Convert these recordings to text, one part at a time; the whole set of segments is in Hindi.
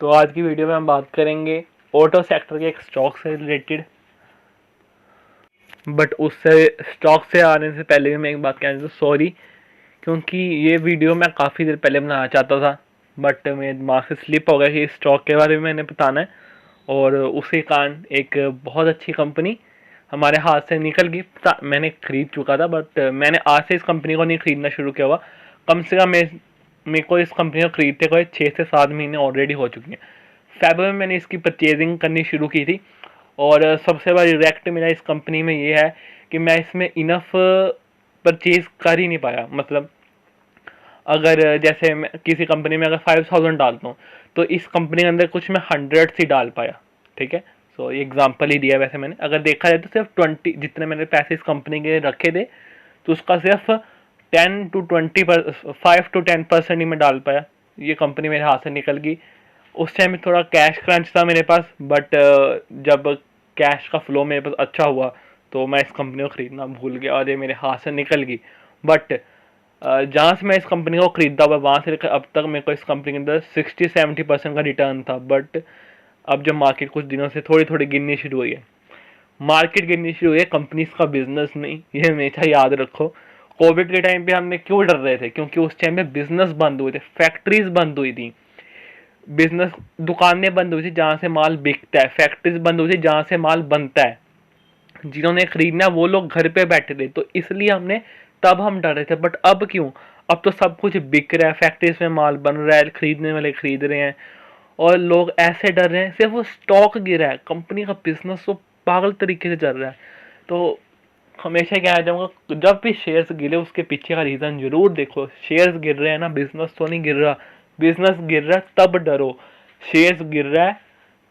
तो आज की वीडियो में हम बात करेंगे ऑटो सेक्टर के एक स्टॉक से रिलेटेड। बट उससे स्टॉक से आने से पहले भी मैं एक बात कहना चाहता हूँ, सॉरी, क्योंकि ये वीडियो मैं काफ़ी देर पहले बनाना चाहता था बट मेरे दिमाग से स्लिप हो गया कि स्टॉक के बारे में मैंने बताना है, और उसी कारण एक बहुत अच्छी कंपनी हमारे हाथ से निकल गई। मैंने खरीद चुका था बट मैंने आज से इस कंपनी को नहीं खरीदना शुरू किया हुआ। कम से कम मेरे को इस कंपनी को खरीदते हुए 6 से 7 महीने ऑलरेडी हो चुके हैं। फेब्रुअरी में मैंने इसकी परचेजिंग करनी शुरू की थी, और सबसे बड़ा रिग्रेट मेरा इस कंपनी में ये है कि मैं इसमें इनफ परचेज कर ही नहीं पाया। मतलब अगर जैसे मैं किसी कंपनी में अगर 5000 डालता हूँ तो इस कंपनी के अंदर कुछ मैं 100 ही डाल पाया। ठीक है, सो ये एग्जांपल ही दिया। वैसे मैंने अगर देखा जाए तो सिर्फ 20 जितने मैंने पैसे इस कंपनी के रखे थे तो उसका सिर्फ 10 to 20 5 to 10% ही मैं डाल पाया। ये कंपनी मेरे हाथ से निकल गई। उस टाइम में थोड़ा कैश क्रंच था मेरे पास, बट जब कैश का फ्लो मेरे पास अच्छा हुआ तो मैं इस कंपनी को ख़रीदना भूल गया और ये मेरे हाथ से निकल गई। बट जहाँ से मैं इस कंपनी को ख़रीदा हुआ वहाँ से लेकर अब तक मेरे को इस कंपनी के अंदर 60-70% का रिटर्न था। बट अब जब मार्केट कुछ दिनों से थोड़ी थोड़ी गिरनी शुरू हुई है, मार्केट गिरनी शुरू हुई है, कंपनीज का बिजनेस नहीं। ये हमेशा याद रखो। कोविड के टाइम पे हमने क्यों डर रहे थे? क्योंकि उस टाइम पे बिजनेस बंद हुए थे, फैक्ट्रीज बंद हुई थी, बिजनेस दुकानें बंद हुई थी जहाँ से माल बिकता है, फैक्ट्रीज बंद हुई थी जहाँ से माल बनता है। जिन्होंने खरीदना वो लोग घर पे बैठे थे, तो इसलिए हमने तब हम डर रहे थे। बट अब क्यों? अब तो सब कुछ बिक रहा है, फैक्ट्रीज में माल बन रहा है, खरीदने वाले खरीद रहे हैं और लोग ऐसे डर रहे हैं। सिर्फ वो स्टॉक गिरा है, कंपनी का बिजनेस तो पागल तरीके से चल रहा है। तो हमेशा कहना चाहूँगा, जब भी शेयर्स गिरे उसके पीछे का रीज़न जरूर देखो। शेयर्स गिर रहे हैं ना, बिजनेस तो नहीं गिर रहा। बिजनेस गिर रहा है तब डरो, शेयर्स गिर रहा है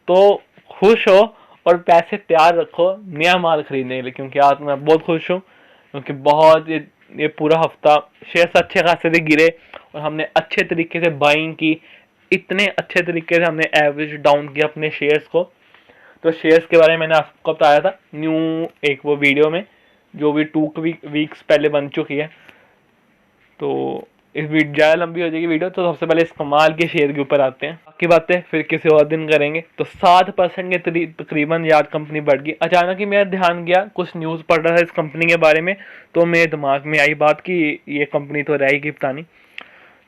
तो खुश हो और पैसे तैयार रखो नया माल खरीदने के लिए। क्योंकि आज मैं बहुत खुश हूँ क्योंकि बहुत ये पूरा हफ्ता शेयर्स अच्छे खासे से गिरे और हमने अच्छे तरीके से बाइंग की। इतने अच्छे तरीके से हमने एवरेज डाउन किया अपने शेयर्स को। तो शेयर्स के बारे में मैंने आपको बताया था न्यू एक वो वीडियो में, जो भी 2 वीक्स पहले बन चुकी है। तो इस वीडियो ज़्यादा लंबी हो जाएगी वीडियो, तो सबसे पहले इस कमाल के शेयर के ऊपर आते हैं। बाकी बातें फिर किसी और दिन करेंगे। तो 7% के तकरीबन याद कंपनी बढ़ गई। अचानक ही मेरा ध्यान गया, कुछ न्यूज़ पढ़ रहा था इस कंपनी के बारे में, तो मेरे दिमाग में आई बात कि ये कंपनी तो रहेगी पता नहीं।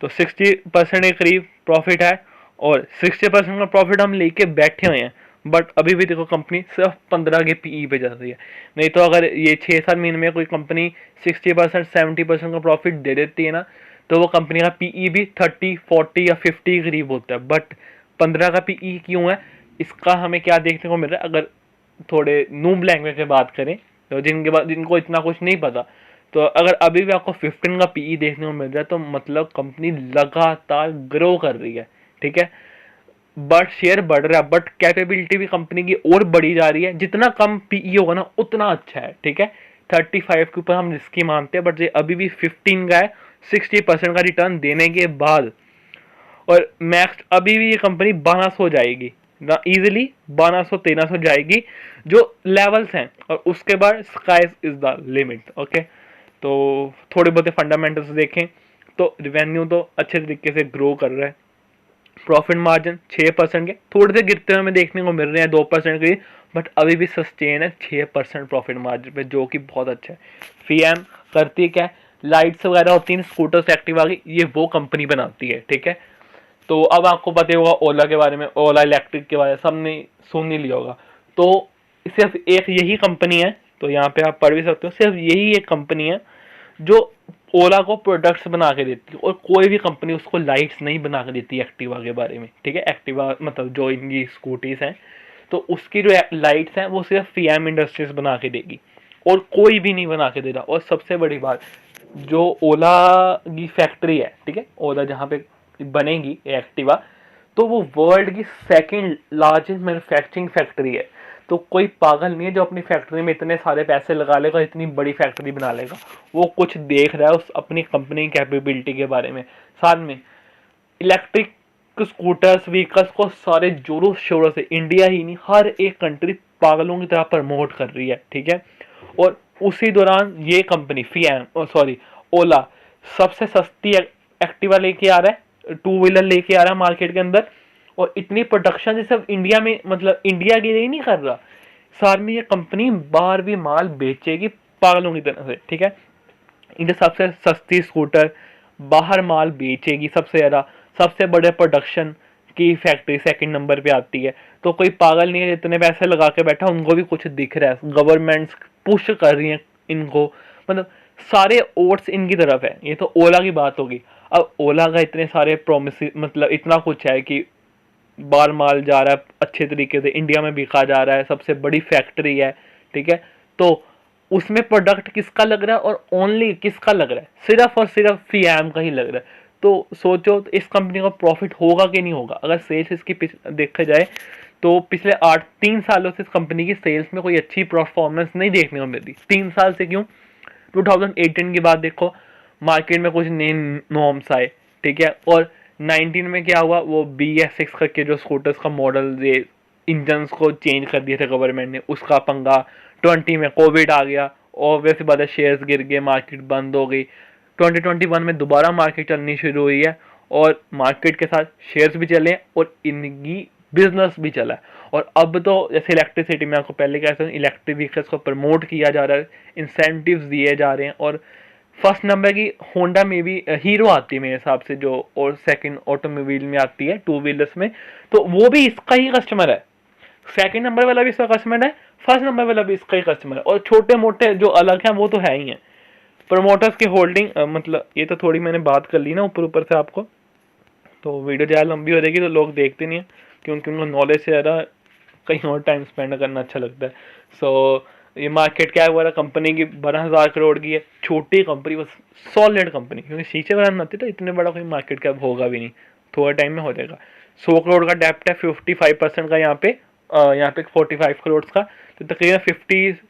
तो 60% के करीब प्रॉफिट है और 60% का प्रॉफिट हम लेके बैठे हुए हैं। बट अभी भी देखो कंपनी सिर्फ 15 के पीई पे चल रही है। नहीं तो अगर ये 6-7 महीने में कोई कंपनी 60% 70% का प्रॉफिट दे देती है ना, तो वो कंपनी का पीई भी 30, 40 या 50 के करीब होता है। बट 15 का पीई क्यों है? इसका हमें क्या देखने को मिल रहा है? अगर थोड़े नूब लैंग्वेज में बात करें तो जिनको इतना कुछ नहीं पता, तो अगर अभी भी आपको 15 का पीई देखने को मिल रहा है तो मतलब कंपनी लगातार ग्रो कर रही है। ठीक है, बट शेयर बढ़ रहा है, बट कैपेबिलिटी भी कंपनी की और बढ़ी जा रही है। जितना कम पीई होगा ना उतना अच्छा है। ठीक है, 35 के ऊपर हम रिस्की मानते हैं, बट ये अभी भी 15 का है 60% का रिटर्न देने के बाद। और मैक्स अभी भी ये कंपनी 1200 जाएगी ना, इजिली 1200-1300 जाएगी जो लेवल्स हैं, और उसके बाद sky is the limit. Okay, तो थोड़े बहुत फंडामेंटल्स देखें तो रिवेन्यू तो अच्छे तरीके से ग्रो कर रहा है। प्रॉफिट मार्जिन 6% के थोड़े से गिरते हुए हमें देखने को मिल रहे हैं 2% के, बट अभी भी सस्टेन है 6% प्रॉफिट मार्जिन पे, जो कि बहुत अच्छा है। फीएम करती क्या है? लाइट्स वगैरह होती हैं, स्कूटर्स, एक्टिवा की, ये वो कंपनी बनाती है। ठीक है, तो अब आपको पता होगा ओला के बारे में, ओला इलेक्ट्रिक के बारे में सबने सुन ही लिया होगा। तो सिर्फ एक यही कंपनी है, तो यहाँ पे आप पढ़ भी सकते हो, सिर्फ यही एक कंपनी है जो ओला को प्रोडक्ट्स बना के देती है, और कोई भी कंपनी उसको लाइट्स नहीं बना के देती एक्टिवा के बारे में। ठीक है, एक्टिवा मतलब जो इनकी स्कूटीज हैं, तो उसकी जो लाइट्स हैं वो सिर्फ फीएम इंडस्ट्रीज बना के देगी और कोई भी नहीं बना के दे रहा। और सबसे बड़ी बात, जो ओला की फैक्ट्री है, ठीक है, ओला जहाँ पे बनेगी एक्टिवा, तो वो वर्ल्ड की सेकंड लार्जेस्ट मैन्युफैक्चरिंग फैक्ट्री है। तो कोई पागल नहीं है जो अपनी फैक्ट्री में इतने सारे पैसे लगा लेगा, इतनी बड़ी फैक्ट्री बना लेगा। वो कुछ देख रहा है उस अपनी कंपनी कैपेबिलिटी के बारे में। साथ में इलेक्ट्रिक स्कूटर्स, व्हीकल्स को सारे जोरों शोरों से, इंडिया ही नहीं हर एक कंट्री पागलों की तरह प्रमोट कर रही है। ठीक है, और उसी दौरान ये कंपनी ओला सबसे सस्ती एक्टिवा लेके आ रहा है, 2 व्हीलर लेके आ रहा है मार्केट के अंदर, और इतनी प्रोडक्शन सिर्फ इंडिया में, मतलब इंडिया के लिए ही नहीं कर रहा, साल में ये कंपनी बाहर भी माल बेचेगी पागलों की तरह से, ठीक है। इंडिया सबसे सस्ती स्कूटर बाहर माल बेचेगी सबसे ज़्यादा, सबसे बड़े प्रोडक्शन की फैक्ट्री सेकंड नंबर पे आती है। तो कोई पागल नहीं है इतने पैसे लगा के बैठा, उनको भी कुछ दिख रहा है, गवर्नमेंट्स पुश कर रही हैं इनको, मतलब सारे ओट्स इनकी तरफ है। ये तो ओला की बात होगी। अब ओला का इतने सारे प्रोमिस, मतलब इतना कुछ है कि बार माल जा रहा है अच्छे तरीके से, इंडिया में बिका जा रहा है, सबसे बड़ी फैक्ट्री है, ठीक है। तो उसमें प्रोडक्ट किसका लग रहा है और ओनली किसका लग रहा है, सिर्फ और सिर्फ फीएम का ही लग रहा है। तो सोचो तो इस कंपनी का प्रॉफिट होगा कि नहीं होगा। अगर सेल्स इसकी देखा जाए तो पिछले 3 सालों से इस कंपनी की सेल्स में कोई अच्छी परफॉर्मेंस नहीं देखने को मिलती। 3 साल से क्यों, 2018 की बात देखो, मार्केट में कुछ नए नॉर्म्स आए, ठीक है। और 19 में क्या हुआ, वो BS6 करके जो स्कूटर्स का मॉडल, ये इंजन्स को चेंज कर दिए थे गवर्नमेंट ने, उसका पंगा। 20 में कोविड आ गया और वैसे बाद शेयर्स गिर गए, मार्केट बंद हो गई। 2021 में दोबारा मार्केट चलनी शुरू हुई है और मार्केट के साथ शेयर्स भी चले और इनकी बिजनेस भी चला है। और अब तो जैसे इलेक्ट्रिसिटी में आपको पहले कहता हूँ, इलेक्ट्रिक व्हीकल्स को प्रमोट किया जा रहा है, इंसेंटिव्स दिए जा रहे हैं। और फर्स्ट नंबर की होंडा में भी हीरो आती है मेरे हिसाब से जो, और सेकंड ऑटोमोबाइल में आती है 2 व्हीलर्स में, तो वो भी इसका ही कस्टमर है। सेकंड नंबर वाला भी इसका कस्टमर है, फर्स्ट नंबर वाला भी इसका ही कस्टमर है। और छोटे मोटे जो अलग हैं वो तो है ही हैं। प्रमोटर्स की होल्डिंग, मतलब ये तो थोड़ी मैंने बात कर ली ना ऊपर ऊपर से आपको, तो वीडियो ज़्यादा लंबी हो जाएगी तो लोग देखते नहीं है, क्योंकि उनको नॉलेज से ज़्यादा कहीं और टाइम स्पेंड करना अच्छा लगता है। सो ये मार्केट क्या हुआ, कंपनी की 12,000 करोड़ की है, छोटी कंपनी, बस सॉलिड कंपनी, क्योंकि शीशे बनाना आती है तो इतने बड़ा कोई मार्केट कैप होगा भी नहीं, थोड़ा टाइम में हो जाएगा। 100 करोड़ का डेप्ट है, 55% का यहाँ पे 45 करोड़ का, तो तकरीबन 50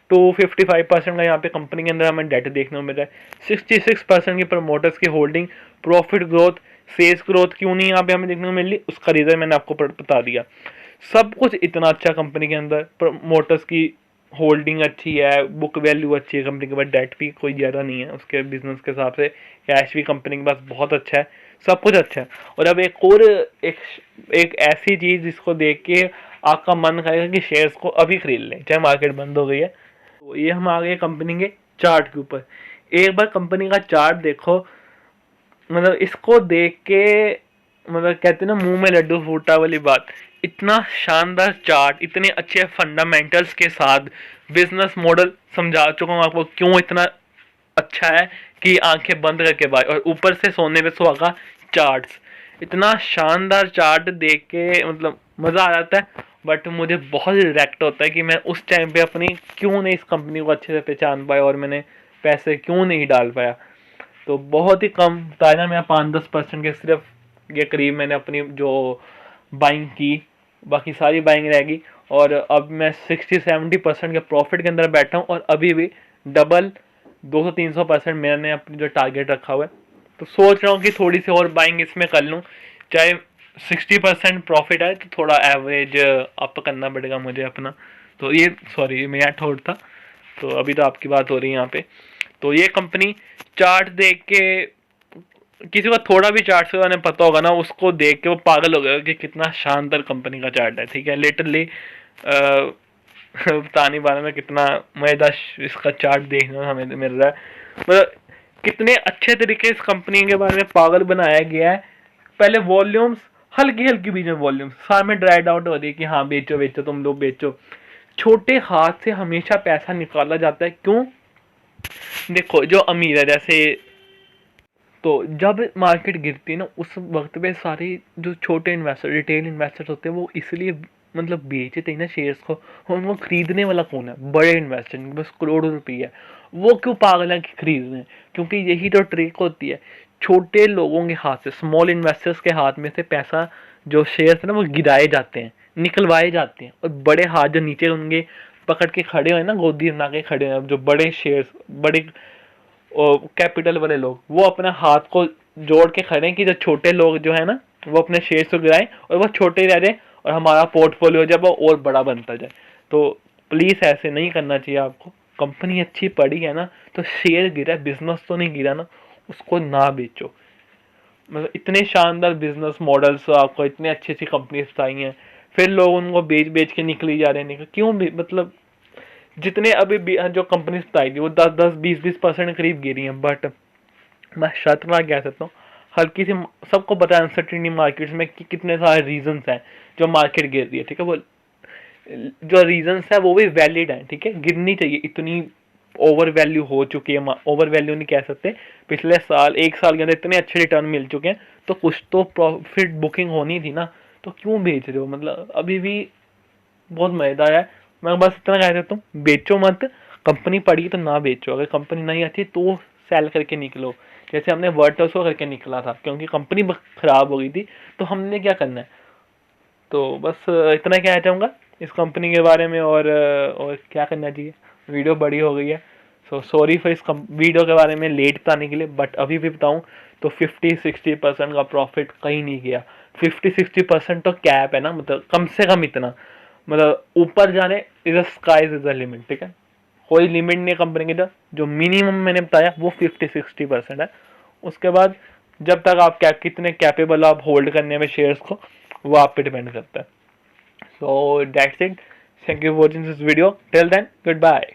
to 55% का यहाँ पे कंपनी के अंदर हमें डेट देखने को मिल रहा है। 66% की प्रमोटर्स की होल्डिंग। प्रॉफिट ग्रोथ, सेल्स ग्रोथ क्यों नहीं यहाँ पे हमें देखने को मिल रही, उसका रीजन मैंने आपको बता दिया। सब कुछ इतना अच्छा कंपनी के अंदर, प्रमोटर्स की होल्डिंग अच्छी है, बुक वैल्यू अच्छी है कंपनी के पास, डेट भी कोई ज़्यादा नहीं है उसके बिजनेस के हिसाब से, कैश भी कंपनी के पास बहुत अच्छा है, सब कुछ अच्छा है। और अब एक ऐसी चीज़ जिसको देख के आपका मन करेगा कि शेयर्स को अभी खरीद लें चाहे मार्केट बंद हो गई है। तो ये हम आ गए कंपनी के चार्ट के ऊपर। एक बार कंपनी का चार्ट देखो, मतलब इसको देख के मतलब कहते हैं ना मुंह में लड्डू फूटा वाली बात। इतना शानदार चार्ट, इतने अच्छे फंडामेंटल्स के साथ बिजनेस मॉडल समझा चुका हूँ आपको क्यों इतना अच्छा है कि आंखें बंद करके बाय, और ऊपर से सोने पे सुहागा चार्ट्स। इतना शानदार चार्ट देख के मतलब मज़ा आ जाता है। बट मुझे बहुत रिग्रेट होता है कि मैं उस टाइम पे अपनी क्यों नहीं इस कंपनी को अच्छे से पहचान पाया और मैंने पैसे क्यों नहीं डाल पाया। तो बहुत ही कम था ना, मैं 5-10% के सिर्फ के करीब मैंने अपनी जो बाइंग की, बाकी सारी बाइंग रहेगी। और अब मैं 60-70% के प्रॉफिट के अंदर बैठा हूँ और अभी भी डबल 200-300% मैंने अपनी जो टारगेट रखा हुआ है। तो सोच रहा हूँ कि थोड़ी सी और बाइंग इसमें कर लूँ, चाहे 60% प्रॉफिट है तो थोड़ा एवरेज अप करना पड़ेगा मुझे अपना। तो ये सॉरी मेरा ठोट था, तो अभी तो आपकी बात हो रही है यहाँ पे। तो ये कंपनी चार्ट देख के, किसी को थोड़ा भी चार्ट के बारे में पता होगा ना, उसको देख के वो पागल हो गया कि कितना शानदार कंपनी का चार्ट है, ठीक है। लिटरली बता नहीं पा रहा मैं कितना मजेदार इसका चार्ट देखने को हमें मिल रहा है। मतलब कितने अच्छे तरीके इस कंपनी के बारे में पागल बनाया गया है। पहले वॉल्यूम्स हल्की हल्की बीच में वॉल्यूम्स सारे में ड्राइड आउट हो रही है कि हाँ बेचो बेचो तुम लोग बेचो। छोटे हाथ से हमेशा पैसा निकाला जाता है, क्यों? देखो जो अमीर है, जैसे तो जब मार्केट गिरती है ना उस वक्त पे सारे जो छोटे इन्वेस्टर, रिटेल इन्वेस्टर्स होते हैं, वो इसलिए मतलब बेचते हैं ना शेयर्स को। और उनको खरीदने वाला कौन है? बड़े इन्वेस्टर, बस करोड़ों रुपये है, वो क्यों पागल है कि खरीद रहे हैं? क्योंकि यही तो ट्रिक होती है, छोटे लोगों के हाथ से, स्मॉल इन्वेस्टर्स के हाथ में से पैसा, जो शेयर्स है ना वो गिराए जाते हैं, निकलवाए जाते हैं। और बड़े हाथ जो नीचे उनके पकड़ के खड़े हुए ना, गोदी बना के खड़े हुए, जो बड़े शेयर्स, बड़े कैपिटल वाले लोग, वो अपने हाथ को जोड़ के खड़े हैं कि जो छोटे लोग जो है ना वो अपने शेयर्स को गिराएं और वो छोटे ही रह जाए और हमारा पोर्टफोलियो जब वो और बड़ा बनता जाए। तो प्लीज़ ऐसे नहीं करना चाहिए आपको। कंपनी अच्छी पड़ी है ना तो शेयर गिरा, बिजनेस तो नहीं गिरा ना, उसको ना बेचो। मतलब इतने शानदार बिजनेस मॉडल्स आपको, इतने अच्छी अच्छी कंपनीज बताई हैं, फिर लोग उनको बेच बेच के निकली जा रहे हैं। क्यों भी मतलब जितने अभी जो कंपनीज बताई थी वो 10-20% करीब गिरी हैं, बट मैं शर्त कह सकता हूँ हल्की सी, सबको पता है अनसर्टिनिटी मार्केट्स में कि कितने सारे रीजंस हैं जो मार्केट गिर रही है, ठीक है। वो जो रीजंस है वो भी वैलिड है, ठीक है, गिरनी चाहिए, इतनी ओवर वैल्यू हो चुकी है, ओवर वैल्यू नहीं कह सकते, पिछले साल 1 साल के अंदर इतने अच्छे रिटर्न मिल चुके हैं, तो कुछ तो प्रॉफिट बुकिंग होनी थी ना, तो क्यों बेच रहे हो, मतलब अभी भी बहुत मजेदार है। मैं बस इतना कह देता हूँ, बेचो मत, कंपनी पड़ी तो ना बेचो, अगर कंपनी नहीं आती तो सेल करके निकलो, जैसे हमने वर्टस करके निकला था क्योंकि कंपनी खराब हो गई थी, तो हमने क्या करना है। तो बस इतना कहना चाहूँगा इस कंपनी के बारे में, और क्या करना चाहिए, वीडियो बड़ी हो गई है, सो सॉरी फॉर इस वीडियो के बारे में लेट बताने के लिए, बट अभी भी बताऊँ तो 50-60% का प्रॉफिट कहीं नहीं गया। 50-60% तो कैप है ना, मतलब कम से कम इतना, मतलब ऊपर जाने is a skies is a limit, ठीक है, कोई लिमिट नहीं कंपनी की, जो मिनिमम मैंने बताया वो 50-60% है। उसके बाद जब तक आप कितने कैपेबल आप होल्ड करने में शेयर्स को, वो आप पे डिपेंड करता है। So that's it, thank you for watching this video, till then good bye.